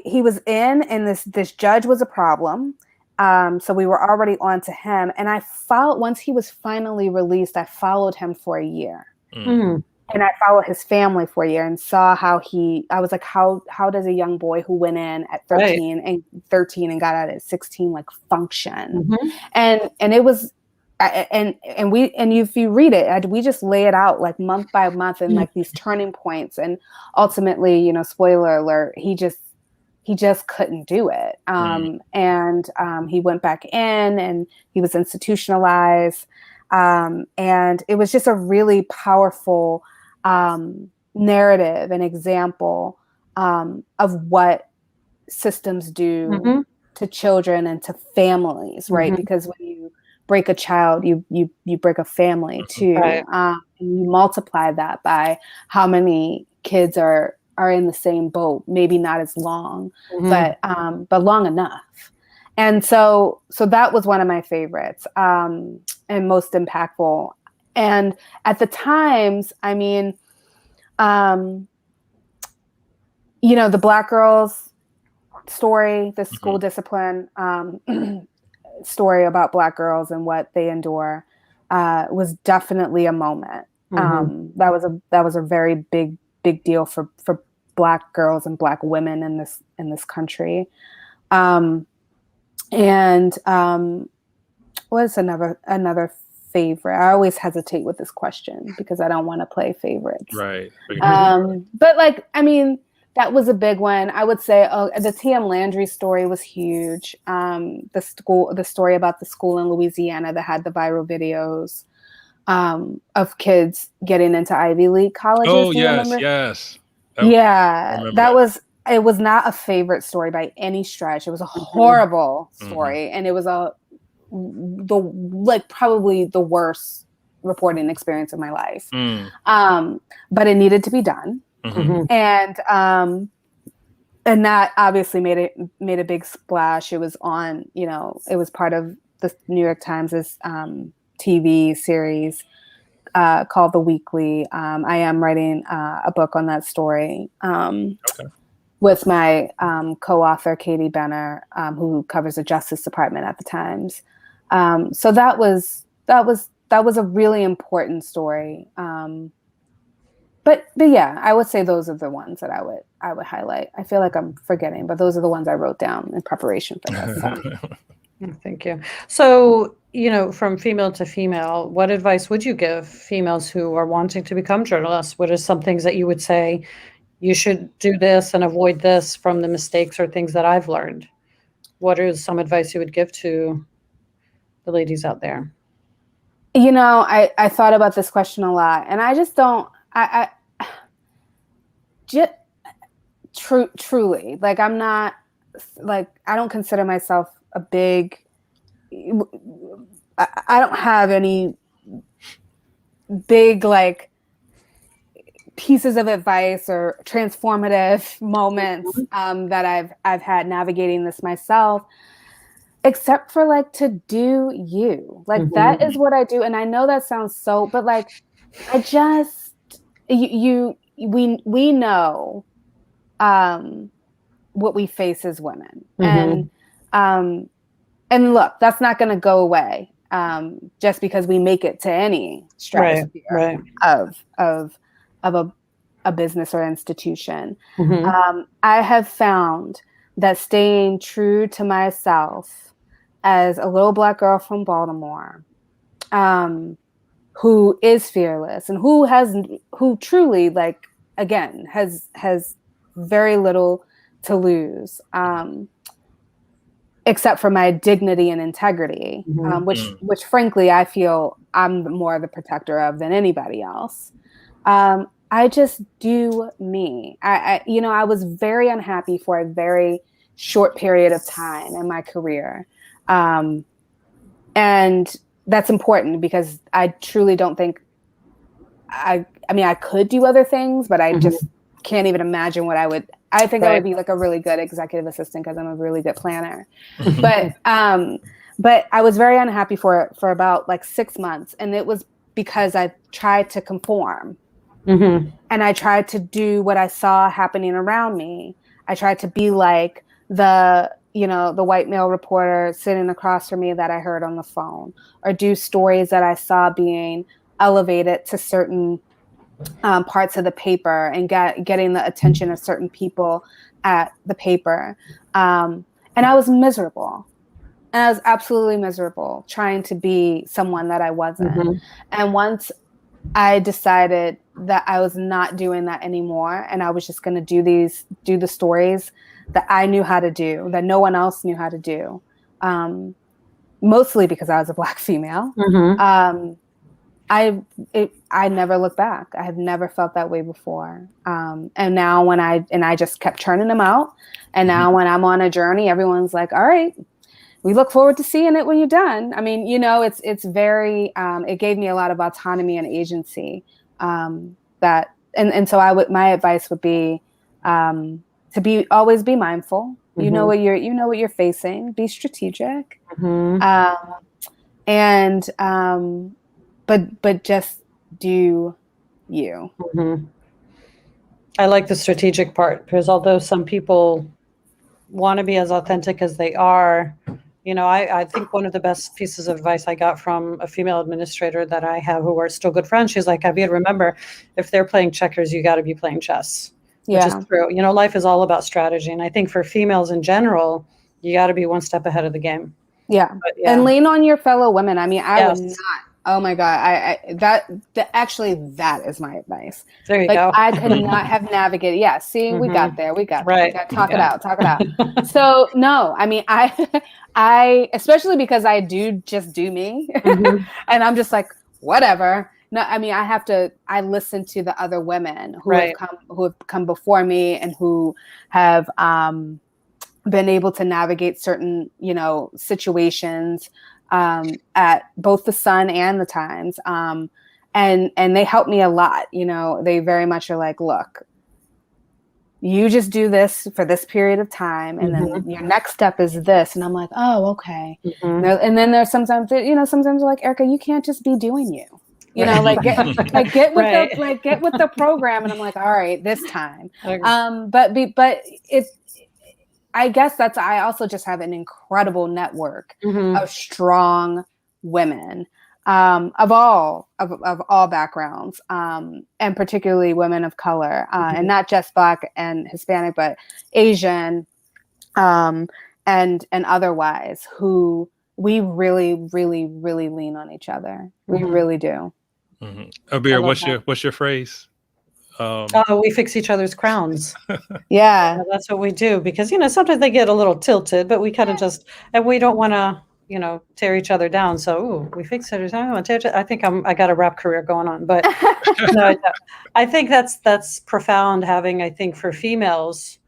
Speaker 3: he was in, and this judge was a problem. So we were already on to him, and once he was finally released, I followed him for a year. And I followed his family for a year and saw I was like, how does a young boy who went in at 13 and got out at 16, like function? And it was, and if you read it, we just lay it out like month by month and like these turning points, and ultimately, spoiler alert, he just couldn't do it. And he went back in, and he was institutionalized. And it was just a really powerful narrative and example of what systems do to children and to families, right? Because when you break a child, you break a family too. Right. And you multiply that by how many kids are in the same boat, maybe not as long, but long enough. And so that was one of my favorites and most impactful. And at the times, I mean, the Black girls story, the school discipline story about Black girls and what they endure was definitely a moment. That was a very big deal for Black girls and Black women in this country. What's another favorite? I always hesitate with this question because I don't want to play favorites. Right. But like, I mean, that was a big one. I would say the T.M. Landry story was huge. The story about the school in Louisiana that had the viral videos of kids getting into Ivy League colleges.
Speaker 2: Oh, yes.
Speaker 3: It was not a favorite story by any stretch. It was a horrible story, and it was probably the worst reporting experience of my life. But it needed to be done. And that obviously made a big splash. It was on, it was part of the New York Times' TV series called The Weekly. I am writing a book on that story with my co-author Katie Benner, who covers the Justice Department at the Times. So that was a really important story. But yeah, I would say those are the ones that I would highlight. I feel like I'm forgetting, but those are the ones I wrote down in preparation for this. So.
Speaker 1: Thank you. So, from female to female, what advice would you give females who are wanting to become journalists? What are some things that you would say you should do this and avoid this from the mistakes or things that I've learned? What is some advice you would give to the ladies out there?
Speaker 3: I thought about this question a lot, and I just don't, truly, like, I'm not, like, I don't consider myself a big, I don't have any big, like, pieces of advice or transformative moments that I've had navigating this myself, except for like to do you. Like that is what I do. And I know that sounds so, but like I just we know what we face as women. And look, that's not gonna go away just because we make it to any stratosphere of a business or institution. I have found that staying true to myself as a little Black girl from Baltimore, who is fearless and who truly, like, again, has very little to lose, except for my dignity and integrity, which frankly I feel I'm more the protector of than anybody else. I just do me. I was very unhappy for a very short period of time in my career. And that's important because I truly don't think I could do other things, but I just can't even imagine what I would. I think I would be like a really good executive assistant because I'm a really good planner. But I was very unhappy for about like 6 months. And it was because I tried to conform. And I tried to do what I saw happening around me. I tried to be like the white male reporter sitting across from me that I heard on the phone, or do stories that I saw being elevated to certain parts of the paper and getting the attention of certain people at the paper. And I was miserable. And I was absolutely miserable trying to be someone that I wasn't. And once I decided that I was not doing that anymore, and I was just going to do the stories that I knew how to do, that no one else knew how to do, mostly because I was a Black female. I never looked back. I have never felt that way before. And now when I just kept churning them out. And now when I'm on a journey, everyone's like, all right, we look forward to seeing it when you're done. I mean, it's very, it gave me a lot of autonomy and agency, so my advice would be, to always be mindful. You know what you're facing, be strategic. But just do you.
Speaker 1: I like the strategic part, because although some people want to be as authentic as they are, I think one of the best pieces of advice I got from a female administrator that I have, who are still good friends, she's like, Abby, remember, if they're playing checkers, you got to be playing chess. Which is true. Life is all about strategy. And I think for females in general, you got to be one step ahead of the game.
Speaker 3: Yeah. And lean on your fellow women. I mean, I would not. Oh my God. That is my advice.
Speaker 1: There you go.
Speaker 3: I could not have navigated. Yeah. See, we got there. We got there. Talk it out. So no, I mean, I, especially because I just do me and I'm just like, whatever. No, I mean, I listen to the other women who have come before me and who have, been able to navigate certain, situations, at both the Sun and the Times. And they help me a lot. They very much are like, look, you just do this for this period of time. And then your next step is this. And I'm like, oh, okay. And then there's sometimes they're like, Erica, you can't just be doing you. Get with the program. And I'm like, all right, this time. But it's, I guess I also just have an incredible network of strong women, of all backgrounds, and particularly women of color, and not just Black and Hispanic, but Asian, and otherwise, who we really, really, really lean on each other. We really do.
Speaker 2: Abir, what's your phrase?
Speaker 1: We fix each other's crowns.
Speaker 3: Yeah,
Speaker 1: that's what we do, because sometimes they get a little tilted, but we kind of and we don't want to tear each other down. So we fix it. I think I got a rap career going on, but no, I think that's profound. Having, I think, for females,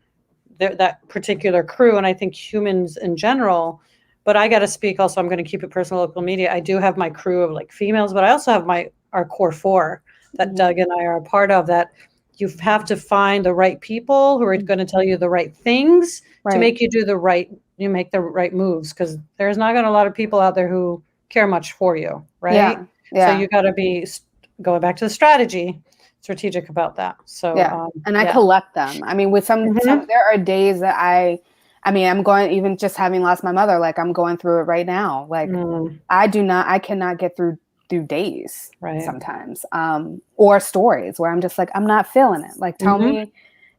Speaker 1: that particular crew, and I think humans in general. But I got to speak also. I'm going to keep it personal. Local media. I do have my crew of like females, but I also have our core four that Doug and I are a part of, that you have to find the right people who are going to tell you the right things to make you make the right moves, because there's not going to a lot of people out there who care much for you. Right. Yeah. So you got to be, going back to the strategic about that. So,
Speaker 3: I collect them. I mean, with some there are days that I'm going, even just having lost my mother, like I'm going through it right now. Like I cannot get through through days
Speaker 1: right.
Speaker 3: sometimes, or stories where I'm just like, I'm not feeling it. Like, tell me.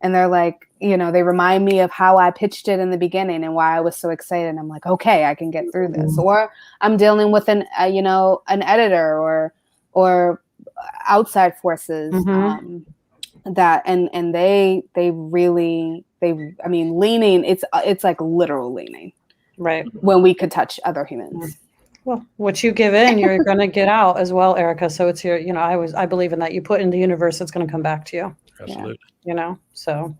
Speaker 3: And they're like, you know, they remind me of how I pitched it in the beginning and why I was so excited. And I'm like, okay, I can get through this. Or I'm dealing with an editor or outside forces that, and they really, I mean, leaning, it's like literal leaning.
Speaker 1: Right.
Speaker 3: When we could touch other humans.
Speaker 1: Well, what you give in, you're going to get out as well, Erica. So it's your, you know, I believe in that. You put in the universe, it's going to come back to you.
Speaker 2: Absolutely.
Speaker 1: You know, so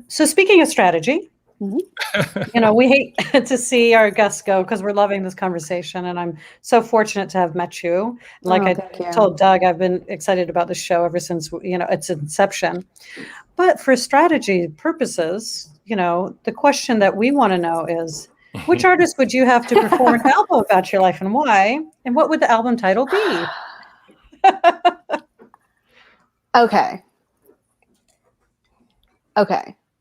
Speaker 1: speaking of strategy, you know, we hate to see our guests go because we're loving this conversation. And I'm so fortunate to have met you. Like I told Doug, I've been excited about the show ever since, you know, its inception. But for strategy purposes, you know, the question that we want to know is, which artist would you have to perform an album about your life and why? And what would the album title be?
Speaker 3: Okay.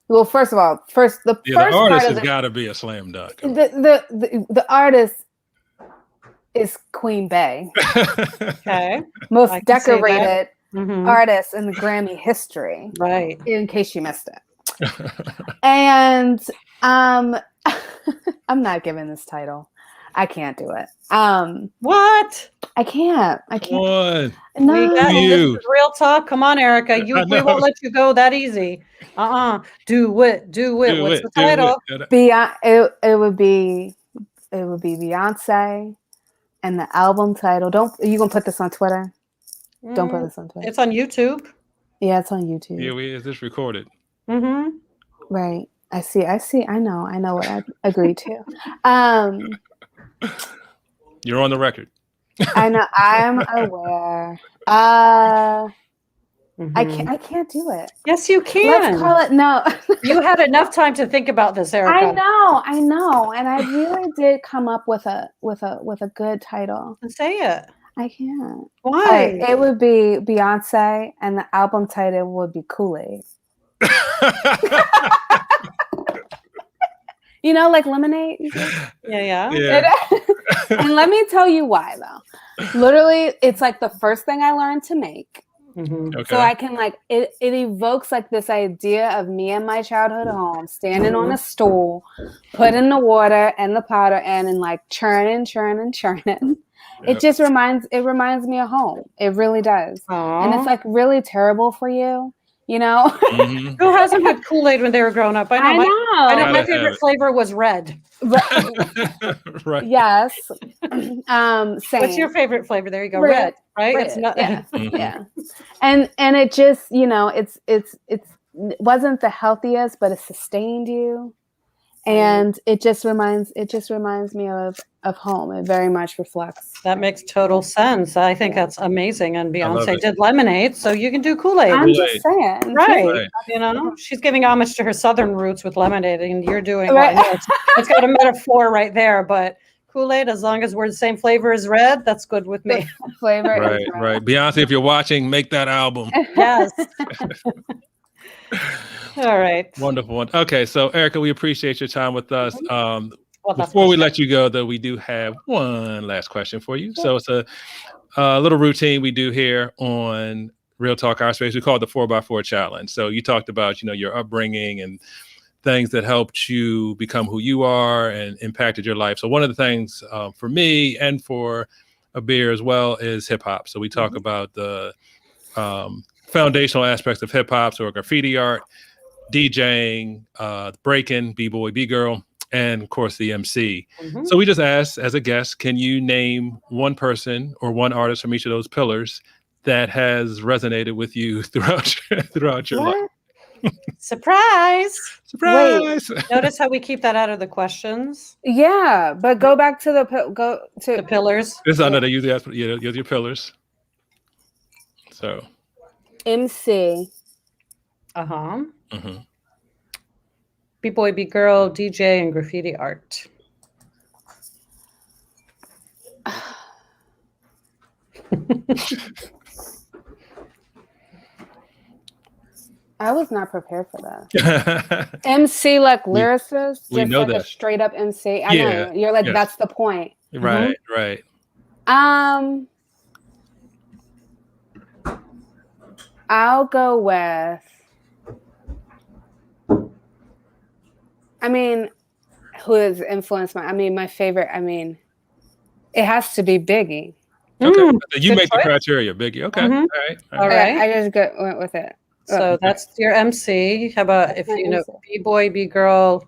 Speaker 3: Well, first of all, the first
Speaker 2: artist has got to be a slam dunk.
Speaker 3: The artist is Queen Bey.
Speaker 1: Okay.
Speaker 3: Most decorated artist in the Grammy history.
Speaker 1: Right.
Speaker 3: In case you missed it. And I'm not giving this title. I can't do it.
Speaker 1: What?
Speaker 3: I can't.
Speaker 2: What?
Speaker 3: No.
Speaker 1: This is real talk. Come on, Erica. We won't let you go that easy. Do it. What's the title?
Speaker 3: It would be Beyonce, and the album title. You gonna put this on Twitter? Don't put this on Twitter.
Speaker 1: It's on YouTube.
Speaker 3: Yeah, it's on YouTube.
Speaker 2: Yeah, is this recorded?
Speaker 3: Right. I see. I know what I agreed to.
Speaker 2: You're on the record.
Speaker 3: I know. I'm aware. I can't do it.
Speaker 1: Yes, you can.
Speaker 3: Let's call it no.
Speaker 1: You had enough time to think about this, Erica.
Speaker 3: I know, and I really did come up with a good title.
Speaker 1: Say it.
Speaker 3: I can't.
Speaker 1: Why?
Speaker 3: Right, it would be Beyonce, and the album title would be Kool-Aid. You know, like lemonade.
Speaker 1: Yeah.
Speaker 3: And let me tell you why, though. Literally, it's like the first thing I learned to make.
Speaker 2: Okay.
Speaker 3: So I can it evokes like this idea of me and my childhood home, standing on a stool, putting the water and the powder in, and like churning. It just reminds me of home. It really does.
Speaker 1: Aww.
Speaker 3: And it's like really terrible for you. You know,
Speaker 1: who hasn't had Kool-Aid when they were growing up? I know my favorite flavor was red.
Speaker 2: Right.
Speaker 3: Yes. Same.
Speaker 1: What's your favorite flavor? There you go. Red. Right.
Speaker 3: Red.
Speaker 1: It's not.
Speaker 3: Yeah. And it just, you know, it wasn't the healthiest, but it sustained you. And it just reminds me of home. It very much reflects.
Speaker 1: That makes total sense. I think that's amazing. And Beyonce did lemonade, so you can do Kool-Aid.
Speaker 3: I'm just saying.
Speaker 1: Right. You know, she's giving homage to her Southern roots with lemonade, and you're doing it's got a metaphor right there, but Kool-Aid, as long as we're the same flavor as red, that's good with me.
Speaker 3: Flavor.
Speaker 2: Right. Beyonce, if you're watching, make that album.
Speaker 1: Yes. All right.
Speaker 2: Wonderful. Okay, so Erica, we appreciate your time with us. Before we let you go, though, we do have one last question for you. So it's a little routine we do here on Real Talk Our Space. We call it the 4x4 Challenge. So you talked about, your upbringing and things that helped you become who you are and impacted your life. So one of the things for me and for Abir as well is hip hop. So we talk about the foundational aspects of hip hop, so graffiti art, DJing, breaking, b-boy, b-girl, and of course the MC. So we just asked as a guest, can you name one person or one artist from each of those pillars that has resonated with you throughout your life?
Speaker 1: Surprise!
Speaker 2: Wait.
Speaker 1: Notice how we keep that out of the questions.
Speaker 3: Yeah, but go back to the
Speaker 1: pillars.
Speaker 2: This I know they usually ask, your pillars. So
Speaker 3: MC.
Speaker 1: B-boy, B-girl, DJ, and graffiti art.
Speaker 3: I was not prepared for that. MC, like lyricist,
Speaker 2: we know that.
Speaker 3: A straight up MC. I know you're like that's the point.
Speaker 2: Right.
Speaker 3: I'll go with, I mean, who has influenced my favorite, it has to be Biggie.
Speaker 2: Okay. You make the criteria, Biggie. Okay.
Speaker 1: Mm-hmm. All right.
Speaker 3: I just went with it.
Speaker 1: So that's your MC. How about if you know B-boy, B-girl,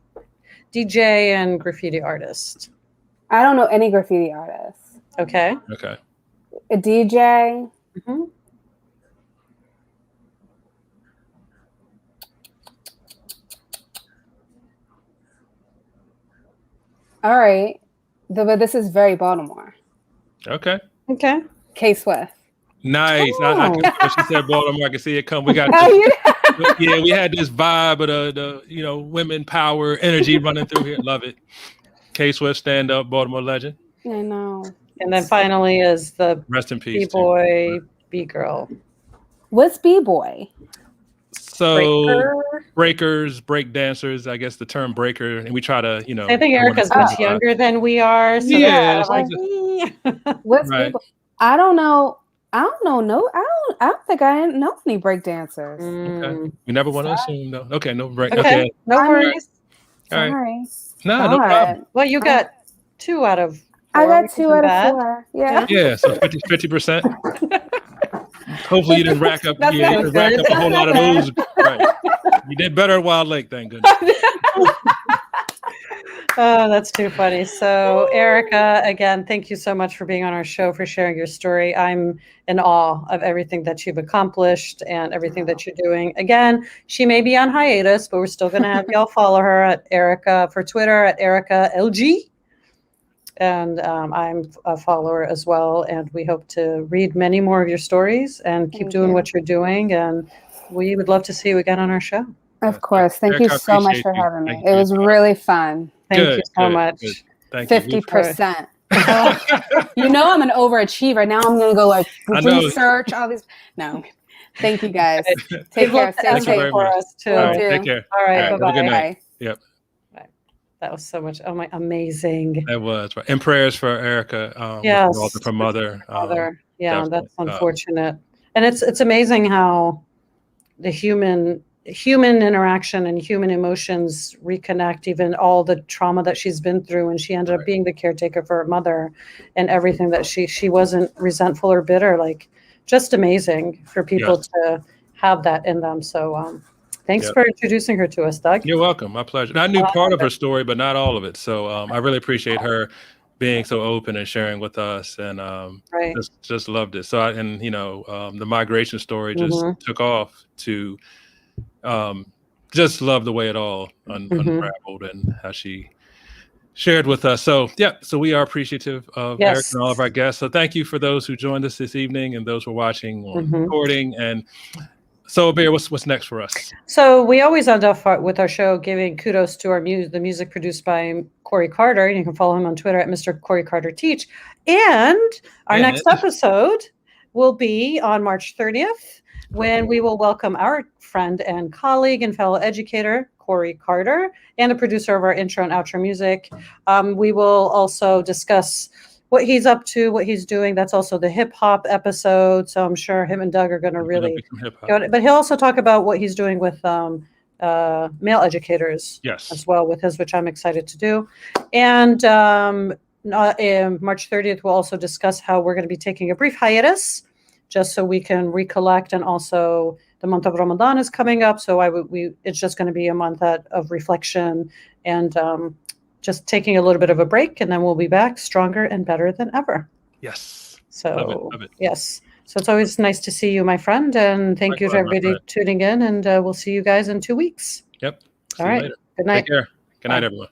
Speaker 1: DJ, and graffiti artist?
Speaker 3: I don't know any graffiti artists.
Speaker 1: Okay.
Speaker 3: A DJ.
Speaker 1: Mm-hmm.
Speaker 3: All right. But this is very Baltimore.
Speaker 2: Okay.
Speaker 3: K-Swift.
Speaker 2: Nice.
Speaker 1: Oh.
Speaker 2: When she said Baltimore, I can see it come. We got we had this vibe of the women power energy running through here. Love it. K-Swift, stand up, Baltimore legend.
Speaker 3: I know.
Speaker 1: And then finally is the
Speaker 2: rest in peace
Speaker 1: B-boy, B-girl.
Speaker 3: What's B-boy?
Speaker 2: So breakers, break dancers, I guess the term breaker, and we try to,
Speaker 1: I think Erica's much younger than we are. So
Speaker 3: what's B-boy? I don't know. I don't think I know any break dancers.
Speaker 2: Okay. You never want to assume though. Okay, no break.
Speaker 1: Okay. No worries.
Speaker 2: All right. No problem.
Speaker 1: Well, you got 2 out of 4.
Speaker 3: I got 2 out of 4. Yeah.
Speaker 2: Yeah. So 50%. Hopefully you didn't rack up. You didn't rack up a whole lot of those. Right. You did better at Wild Lake, thank goodness.
Speaker 1: Oh, that's too funny. So, Erica, again, thank you so much for being on our show, for sharing your story. I'm in awe of everything that you've accomplished and everything that you're doing. Again, she may be on hiatus, but we're still going to have y'all follow her at Erica for Twitter at Erica LG. And I'm a follower as well. And we hope to read many more of your stories and keep doing what you're doing. And we would love to see you again on our show.
Speaker 3: Of course. Thank you so much for having me. It was really fun.
Speaker 1: Thank you so much.
Speaker 2: Good. Thank
Speaker 3: 50%. I'm an overachiever. Now I'm going to go research all these. No. Thank you guys. Take care. Stay safe
Speaker 1: for us too.
Speaker 2: Take care.
Speaker 1: All right. Bye-bye.
Speaker 2: Good night. Yep.
Speaker 1: That was so much. Oh my, amazing.
Speaker 2: It was. And prayers for Erica.
Speaker 1: Yes.
Speaker 2: For mother.
Speaker 1: Yeah, that's unfortunate. And it's amazing how the human interaction and human emotions reconnect, even all the trauma that she's been through. And she ended up being the caretaker for her mother and everything that she wasn't resentful or bitter, like just amazing for people to have that in them. So, thanks for introducing her to us, Doug.
Speaker 2: You're welcome. My pleasure. And I knew part of her story, but not all of it. So I really appreciate her being so open and sharing with us, and just loved it. So the migration story just took off to just love the way it all unraveled and how she shared with us. So so we are appreciative of Eric and all of our guests. So thank you for those who joined us this evening and those who are watching or recording. And so, Bear, what's next for us?
Speaker 1: So we always end off with our show giving kudos to the music produced by Corey Carter. And you can follow him on Twitter at Mr. Corey Carter Teach. And our next episode will be on March 30th, when we will welcome our friend and colleague and fellow educator, Corey Carter, and the producer of our intro and outro music. We will also discuss what he's up to, what he's doing. That's also the hip hop episode. So I'm sure him and Doug are going to really go. But he'll also talk about what he's doing with male educators as well with his, which I'm excited to do. And March 30th, we'll also discuss how we're going to be taking a brief hiatus just so we can recollect. And also the month of Ramadan is coming up. So it's just going to be a month of reflection and just taking a little bit of a break, and then we'll be back stronger and better than ever.
Speaker 2: Yes.
Speaker 1: So
Speaker 2: love it.
Speaker 1: Yes. So it's always nice to see you, my friend. And thank you to everybody tuning in, and we'll see you guys in 2 weeks.
Speaker 2: Yep.
Speaker 1: All right. Good night.
Speaker 2: Take care. Good night, everyone.